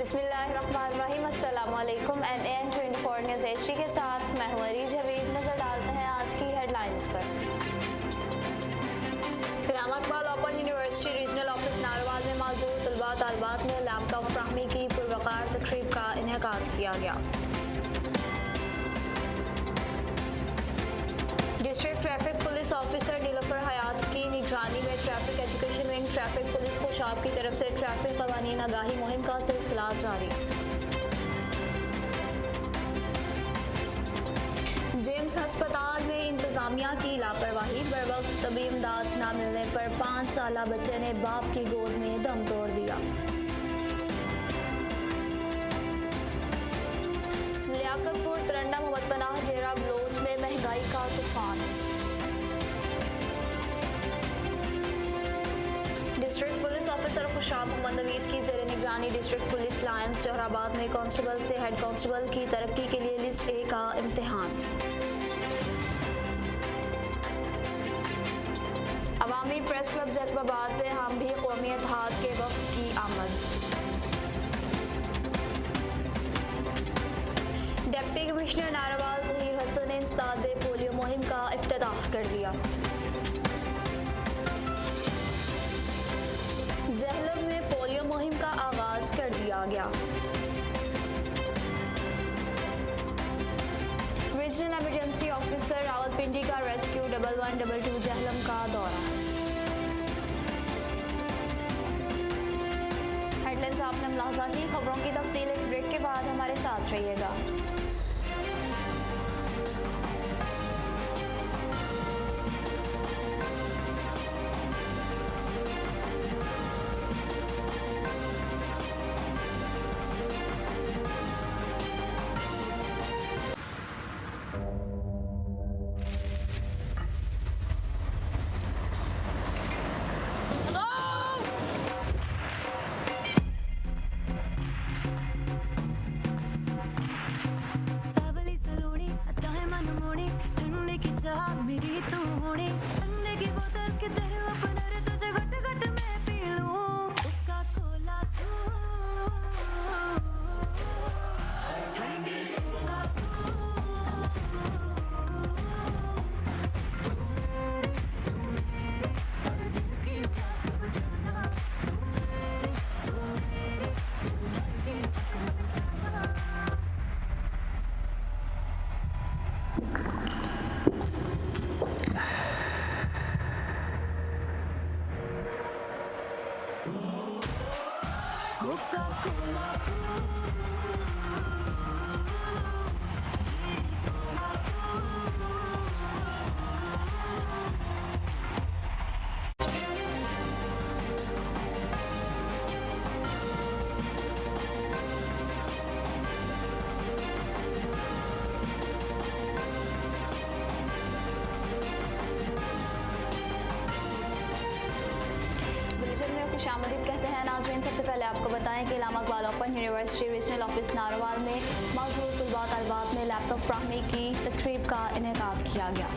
बिस्मिल्लाहिर्रहमानिर्रहीम, अस्सलाम वालेकुम। NAN 24 न्यूज़ HD के साथ मैं हूँ अरीज हबीब। नजर डालते हैं आज की हेडलाइंस पर। Allama Iqbal open university regional office Narowal में मौजूद तलबा तालिबात ने लैपटॉप फ्राहमी की पुरवकार तकरीब का इनेकाद किया गया। District traffic police officer Nilofar Hayat की निगरानी में traffic education wing traffic police Khushab की तरफ से ट्रैफिक कवानीन आगाही मुहिम का सिलसिला जारी। जेम्स अस्पताल में इंतजामिया की लापरवाही, बरवक्त तबी इमदाद न मिलने पर 5 साला बच्चे ने बाप की गोद में दम तोड़ दिया। लियाकतपुर तरंडा मोहम्मद पनाह डेरा बलोच में महंगाई का तूफान। District police officer Khushab Mohammad Naveed की जेर निगरानी डिस्ट्रिक्ट पुलिस लायंस जौहराबाद में कांस्टेबल से हेड कांस्टेबल की तरक्की के लिए लिस्ट ए का इम्तिहान। अवामी प्रेस क्लब जज्बाबाद में हम भी कौमी इत्तेहाद के वक्त की आमद। डिप्टी कमिश्नर नारवाल जहीर हसन ने इंसदाद पोलियो मुहिम का इफ्तिताह कर दिया। जहलम में पोलियो मुहिम का आगाज कर दिया गया। रीजनल इमरजेंसी ऑफिसर रावलपिंडी का रेस्क्यू 1122 जहलम का दौरा। हेडलाइंस आपने मुलाहजा की। खबरों की तफसील एक ब्रेक के बाद हमारे साथ रहिएगा। मेरी तू होनी ठंडे की बोतल के तेरे अपने तुझे घट घट में पी लूं कोका कोला तू ठंडी मेरे दिल की प्यास बुझाना तू मेरी की पकड़ना। खुशामदीद कहते हैं नाज़रीन। सबसे पहले आपको बताएं कि Allama Iqbal open university regional office Narowal में मौजूद तलबा तालिबात में लैपटॉप फ्राहमी की तकरीब का इनेकाद किया गया।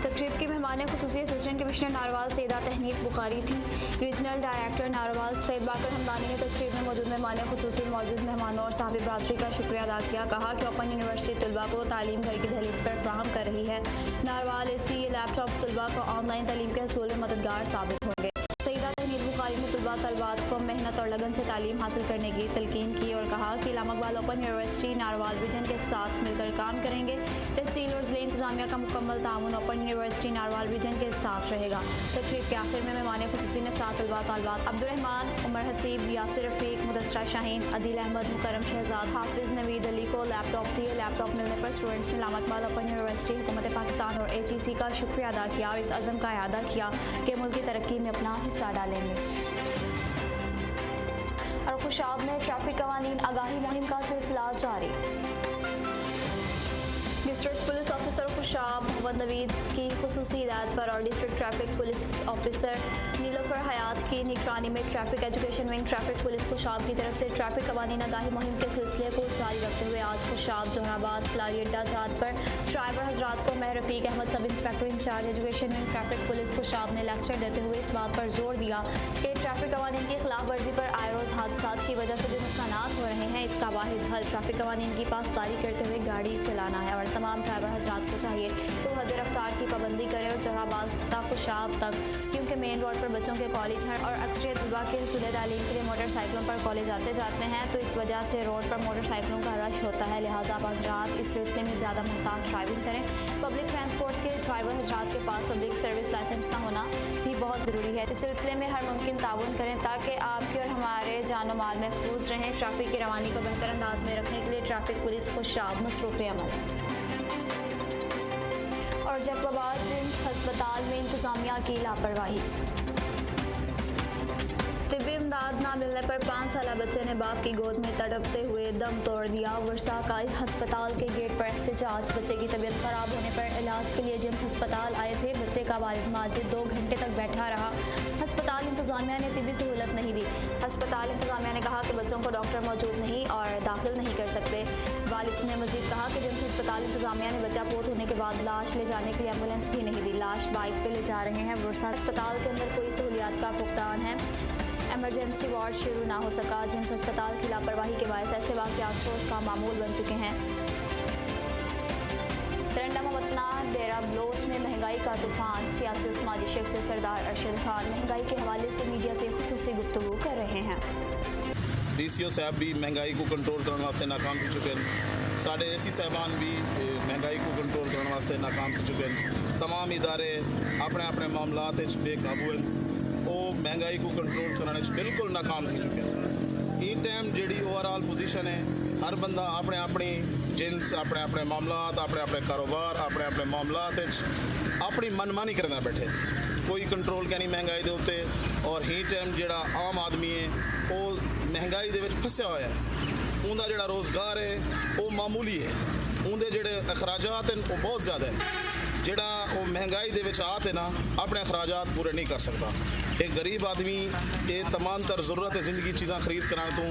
तकरीब की मेहमान खुसूसी असिस्टेंट कमिश्नर नारवाल सैयदा तहनीत बुखारी थी। रीजनल डायरेक्टर नारवाल सैयद बाकर हमदानी ने तकरीब में मौजूद मेहमान खुसूसी मौजूद मेहमानों और साहब बरादरी का शुक्रिया अदा किया। कहा कि ओपन यूनिवर्सिटी तलबा को तालीम घर की दहलीज पर फ्राहम कर रही है। नारवाल ऐसी ये लैपटॉप तलबा को ऑनलाइन तालीम के हसूल में मददगार साबित होंगे। सैयदा तहनीत बुखारी ने तलबा तलबात को मेहनत और लगन से तालीम हासिल करने की तलकीन की और कहा कि Allama Iqbal open university Narowal region के साथ मिलकर काम करेंगे। तहसील और ज़िला इंतजामिया का मुकम्मल ताउन ओपन यूनिवर्सिटी नारवाल रीजन के साथ रहेगा। तकरीब के आखिर में मेहमान खुसूसी ने 7 तलबा तालिबात अब्दुर्रहमान, उमर हसीब, यासिर रफीक, मुदस्सरा शाहीन, अदील अहमद, मुकरम शहजाद, हाफिज नवीद अली को लैपटॉप दिए। लैपटॉप मिलने पर स्टूडेंट्स ने इलामा इकबाल ओपन यूनिवर्सिटी, हुकूमत पाकिस्तान और HEC का शुक्रिया अदा किया और इस अज़म का इरादा किया कि मुल्क की तरक्की में अपना हिस्सा डालेंगे। और खुशाब में ट्रैफिक कवानीन आगाही मुहिम का सिलसिला जारी। District police officer Khushab Mohammad Naveed की खुसूसी हिदायत पर और district traffic police officer Nilofar Hayat की निगरानी में traffic education wing traffic police Khushab की तरफ से ट्रैफिक कवानीन आगाही मुहिम के सिलसिले को जारी रखते हुए आज खुशाब जौहराबाद खिलाड़ी अड्डा जात पर ड्राइवर हजरात को मैं Rafiq Ahmed sub inspector incharge education wing traffic police Khushab ने लेक्चर देते हुए इस बात पर जोर दिया कि ट्रैफिक कवानीन की खिलाफ वर्जी पर हादसात की वजह से जो नुकसान हो रहे हैं इसका वाहिद हल ट्रैफिक कवानीन की पासदारी करते हुए गाड़ी चलाना है और तमाम ड्राइवर हजरात को चाहिए तो हद रफ्तार की पाबंदी करें और जहाबाज तक खुशाब तक, क्योंकि मेन रोड पर बच्चों के कॉलेज हैं और अक्सरियत तलबा के हसूल तालीम के लिए मोटरसाइकिलों पर कॉलेज आते जाते हैं, तो इस वजह से रोड पर मोटरसाइकिलों का रश होता है। लिहाजा आप हजरात इस सिलसिले में ज़्यादा मुहतात ड्राइविंग करें। पब्लिक ट्रांसपोर्ट के ड्राइवर हजरात के पास पब्लिक सर्विस लाइसेंस का होना भी बहुत ज़रूरी है। इस सिलसिले में हर मुमकिन ताउन करें ताकि आपके और हमारे जान माल महफूज रहें। ट्रैफिक की रवानी को बेहतर अंदाज में रखने के लिए ट्रैफिक पुलिस खुशाब मसरूफ़ अमल। और जैकबाबाद जिम्स हस्पताल में इंतजामिया की लापरवाही। तिब्बी इमदाद ना मिलने पर 5 साला बच्चे ने बाप की गोद में तड़पते हुए दम तोड़ दिया। वर्षा का हस्पताल के गेट पर एहतजाज। बच्चे की तबीयत खराब होने पर इलाज के लिए जिम्स हस्पताल आए थे। बच्चे का वालिद माजिद 2 घंटे तक बैठा रहा। हस्पताल इंतजामिया ने तिब्बी सहूलत नहीं दी। हस्पताल इंतजामिया ने कहा कि बच्चों को डॉक्टर मौजूद नहीं और दाखिल नहीं कर सकते। वालिद ने मजीद कहा कि जिम्स हस्पताल इंतजामिया ने बच्चा पोत होने के बाद लाश ले जाने के लिए एम्बुलेंस भी नहीं दी। लाश बाइक पे ले जा रहे हैं। वर्षा अस्पताल के अंदर कोई सहूलियात का फुकदान है। एमरजेंसी वार्ड शुरू ना हो सका। जिम्स अस्पताल की लापरवाही के बायस ऐसे वाक़यात रोज़ का मामूल बन चुके हैं। तरंडा मोहम्मदना डेरा ब्लोच में महंगाई का तूफान। सियासी और समाजी शख्स सरदार अरशद खान महंगाई के हवाले से मीडिया से खुसूसी गुफ्तगू कर रहे हैं। DCO साहब भी महंगाई को कंट्रोल करने वास्ते नाकाम हो चुके हैं। साढ़े AC साहबान भी महंगाई को कंट्रोल करने वास्ते नाकाम हो चुके हैं। तमाम इदारे अपने अपने मामलात बेकाबू हैं। वो महंगाई को कंट्रोल करने बिल्कुल नाकाम हो चुके हैं। इन टाइम जी ओवरऑल पोजीशन है, हर बंदा अपने अपनी जिन्स अपने अपने मामलात अपने अपने कारोबार अपने अपने मामलात अपनी मनमानी करना बैठे। कोई कंट्रोल क्या नहीं महंगाई के उत्ते। और ही टाइम जोड़ा आम आदमी है वो महंगाई के फंसया हुआ है। उनका जोड़ा रोज़गार है वो मामूली है। उनके जोड़े अखराजात हैं वो बहुत ज़्यादा है। जोड़ा वो महंगाई के आते ना अपने अखराजात पूरे नहीं कर सकता। एक गरीब आदमी ये तमाम तर ज़रूरत है ज़िंदगी चीज़ां खरीद कराने तो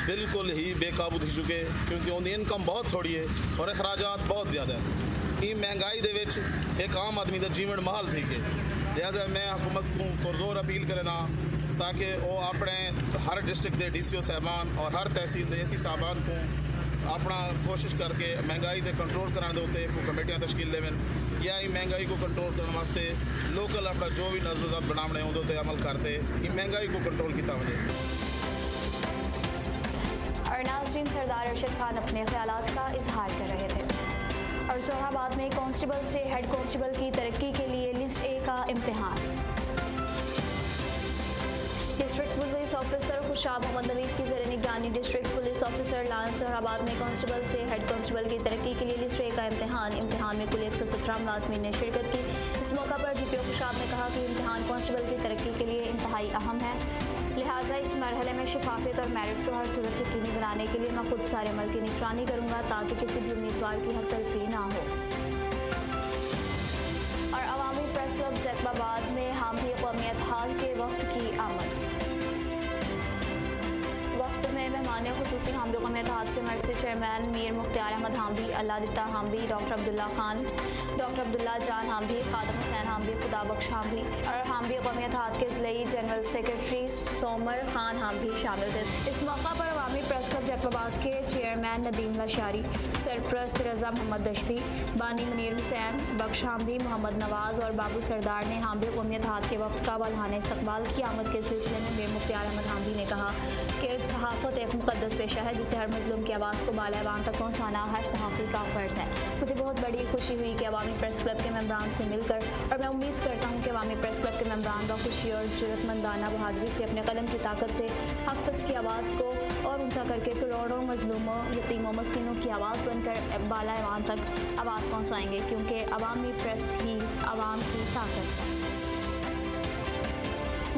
बिल्कुल ही बेकाबू हो चुके, क्योंकि उनकी इनकम बहुत थोड़ी है और अखराजात बहुत ज़्यादा है। इन महंगाई के एक आम आदमी का जीवन महाल थी गए। लिहाजा मैं हुकूमत को पुरजोर अपील करना ताकि वो अपने हर डिस्ट्रिक्ट के DCO साहबान और हर तहसील के AC साहबान को अपना कोशिश करके महंगाई के कंट्रोल कराने के उत्ते कमेटियाँ तश्कील लेवन या महंगाई को कंट्रोल करने वास्ते लोकल अपना जो भी नज़र बनाने उनके अमल करते महंगाई को कंट्रोल किया वजे। और नाज़रीन सरदार अरशद खान अपने ख्यालात का इजहार कर रहे थे। और जोहाबाद में कांस्टेबल से हेड कांस्टेबल की तरक्की के लिए लिस्ट A का इम्तिहान। District police officer Khushab Mohammad Naveed की ज़ेर निगरानी डिस्ट्रिक्ट पुलिस ऑफिसर लांस जोहाबाद में कांस्टेबल से हेड कांस्टेबल की तरक्की के लिए लिस्ट A का इम्तिहान में कुल 117 मुलाजमीन ने शिरकत की। इस मौका पर DPO खुशाब ने कहा कि इम्तिहान कांस्टेबल की तरक्की के लिए इंतहाई अहम है। लिहाजा इस मरहले में शफाफियत और मेरिट को हर सूरत यकीनी बनाने के लिए मैं खुद सारे अमल की निगरानी करूँगा ताकि किसी भी उम्मीदवार की हक तलफी ना हो। और अवामी प्रेस क्लब जैकबाबाद में हामी कौमियत हाल के वक्त की आमद। वक्त में मेहमान खुसूसी हामी कौमियत हाल के मर्कज़ी chairman Mir Mukhtar Ahmed Hambi, Allahditta Hambi, doctor Abdullah Khan, doctor Abdullah Jan Hambi, खादम हुसैन हाम्बी, खुदा बख्श हाम्बी और हाम्बी कौमियत हाल के ज़िले जनरल सेक्रेटरी सोमर खान हाम्बी शामिल थे। इस मौका पर अवामी प्रेस क्लब जैकबाबाद के चेयरमैन नदीम लशारी, सरप्रस्त रज़ा मोहम्मद दश्ती, बानी मुनीर हुसैन, बख्श हाम्बी, मोहम्मद नवाज़ और बाबू सरदार ने हाम्बी कौमियत हाल के वक्त का बलहाने इस्तकबाल की आमद के सिलसिले में मीर मुख्तार अहमद हाम्बी ने कहा कि सहाफ़त एक मुक़द्दस पेशा है जिसे हर मज़लूम की आवाज़ को बाला-ऐवान तक पहुँचाना हर सहाफ़ी का फ़र्ज़ है। मुझे बहुत बड़ी खुशी हुई कि अवामी प्रेस क्लब के मेंबरान से मिलकर और मैं उम्मीद करता हूँ कि अवामी प्रेस क्लब के मेंबरान खुशी और ज़रूरतमंदाना बहादुरी से अपने कलम की ताकत से हक सच की आवाज़ को और ऊंचा करके करोड़ों मज़लूमों यतीमों मस्किनों की आवाज़ बनकर बाला-ऐवान तक आवाज़ पहुँचाएंगे, क्योंकि अवामी प्रेस ही आवाम की ताकत है।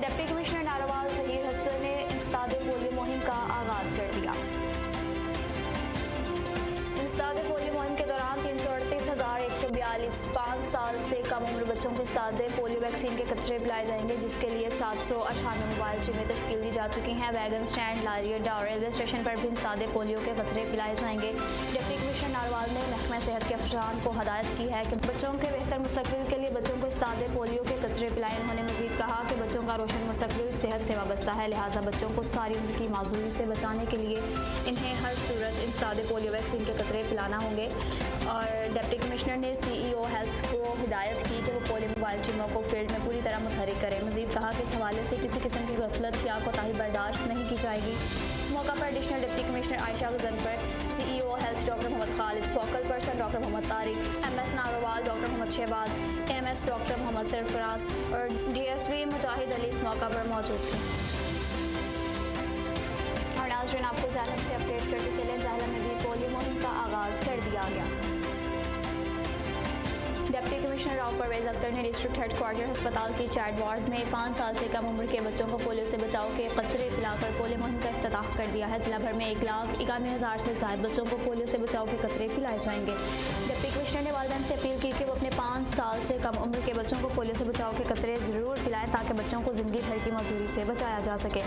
डिप्टी कमिश्नर नारोवाल ज़हीर हसन ने इंस्ताद पोलियो मुहिम का आगाज़ कर दिया। इंस्ताद पोलियो मुहिम के दौरान 338,142 5 साल साल से कम उम्र बच्चों को सादे पोलियो वैक्सीन के कतरे पिलाए जाएंगे, जिसके लिए 798 मोबाइल टीमें तश्कील दी जा चुकी हैं। वैगन स्टैंड, लारी अड्डा और रेलवे स्टेशन पर भी सादे पोलियो के कतरे पिलाए जाएंगे। डिप्टी कमिश्नर नारवाल ने महकमा सेहत के अफसरान को हदायत की है कि बच्चों के बेहतर मुस्तकबिल के लिए बच्चों को सादे पोलियो के कतरे पिलाएं। उन्होंने मजीद कहा कि बच्चों का रोशन मुस्तकबिल सेहत से वाबस्ता है, लिहाजा बच्चों को सारी उम्र की माजूरी से बचाने के लिए इन्हें हर सूरत इन सादे पोलियो वैक्सीन के कतरे पिलाना होंगे। और डिप्टी कमिश्नर ने CEO हेल्थ को हिदायत की कि वो पोलियो मोबाइल टीमों को फील्ड में पूरी तरह मुतहरिक करें। मजीद कहा कि इस हवाले से किसी किस्म की गफलत या कोताही बर्दाश्त नहीं की जाएगी। इस मौका पर additional deputy commissioner Ayesha Ghazanfar, CEO health doctor Mohammad Khalid, focal person doctor Mohammad Tariq, MS Narowal doctor Mohammad Shahbaz, AMS doctor Mohammad Sarfraz और DSP मुजाहिद अली इस मौका पर मौजूद थे। और नाज़रीन, आपको जानिब से अपडेट करते चले, ज़ाहला में भी पोलियो मुहिम का आगाज़ कर दिया गया। डिप्टी कमिश्नर राव परवेज अख्तर ने डिस्ट्रिक्ट हेडक्वार्टर अस्पताल की चैट वार्ड में 5 साल से कम उम्र के बच्चों को पोलियो से बचाव के कतरे पिलाकर पोलियो मुहिम का इफ्तिताह कर दिया है। जिला भर में 1,91,000 से ज़ायद बच्चों को पोलियो से बचाव के कतरे पिलाए जाएंगे। डिप्टी कमिश्नर ने वालिदैन से अपील की कि वो अपने 5 साल से कम उम्र के बच्चों को पोलियो से बचाव के कतरे ज़रूर पिलाएं, ताकि बच्चों को ज़िंदगी भर की मजदूरी से बचाया जा सके।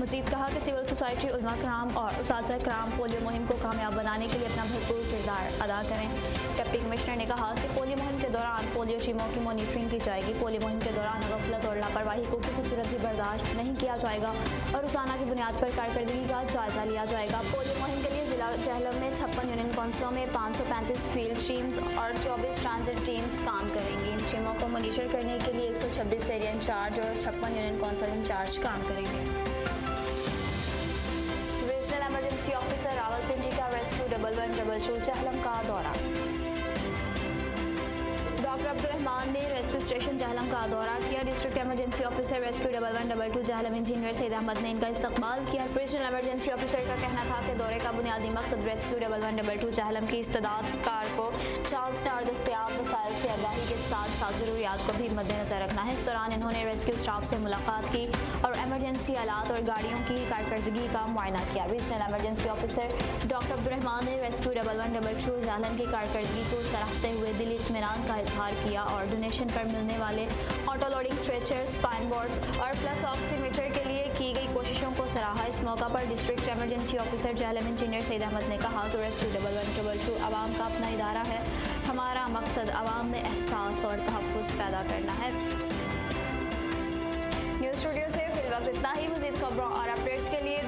मज़ीद कहा कि सिविल सोसाइटी, उलमा कराम और उसातिज़ा कराम पोलियो मुहिम को कामयाब बनाने के लिए अपना भरपूर किरदार अदा करें। डिप्टी कमिश्नर ने कहा कि पोलियो मुहिम के दौरान पोलियो टीमों की मॉनिटरिंग की जाएगी। पोलियो मुहिम के दौरान गफलत और लापरवाही को किसी सूरत भी बर्दाश्त नहीं किया जाएगा और रोजाना की बुनियाद पर कारकर्दगी का जायजा लिया जाएगा। पोलियो मुहिम के लिए जिला जहलम में 56 यूनियन काउंसिलों में 535 फील्ड टीम्स और 24 ट्रांजिट टीम्स काम करेंगी। इन टीमों को मॉनिटर करने के लिए 126 एरिया इंचार्ज और 56 यूनियन काउंसिल इंचार्ज काम करेंगे। रीजनल इमरजेंसी ऑफिसर रावलपिंडी का रेस्क्यू 1122 जहलम का दौरा। डॉक्टर अब्दुर्रहमान ने रेस्क्यू स्टेशन जहलम का दौरा किया। District emergency officer rescue 1122 Jhelum engineer Saeed Ahmed ने इनका इस्तकबाल किया। रीजनल इमरजेंसी ऑफिसर का कहना था कि दौरे का बुनियादी मकसद रेस्क्यू 1122 जहलम की इस्तेदाद कार को चांद स्टार दस्तियाब वसाइल से आगाही के साथ साथ ज़रूरियात को भी मद्देनजर रखना है। इस दौरान इन्होंने रेस्क्यू स्टाफ से मुलाकात की और इमरजेंसी आलात और गाड़ियों की कारकर्दगी का मुआयना किया। Regional emergency officer doctor Abdurrahman ने रेस्क्यू 1122 जहलम की कारकर्दगी को सराहते हुए दिली इत्मीनान का इजहार किया और डोनेशन पर मिलने वाले auto loading stretcher, spine boards और प्लस ऑक्सीमीटर के लिए की गई कोशिशों को सराहा। इस मौका पर district emergency officer Jhelum engineer Saeed Ahmed ने कहा कि रेस्क्यू 1122 आवाम का अपना इदारा है। हमारा मकसद आवाम में एहसास और तहफ़्फ़ुज़ पैदा करना है। न्यूज़ स्टूडियो से फिल वक्त इतना ही। मज़ीद खबरों और अपडेट्स के लिए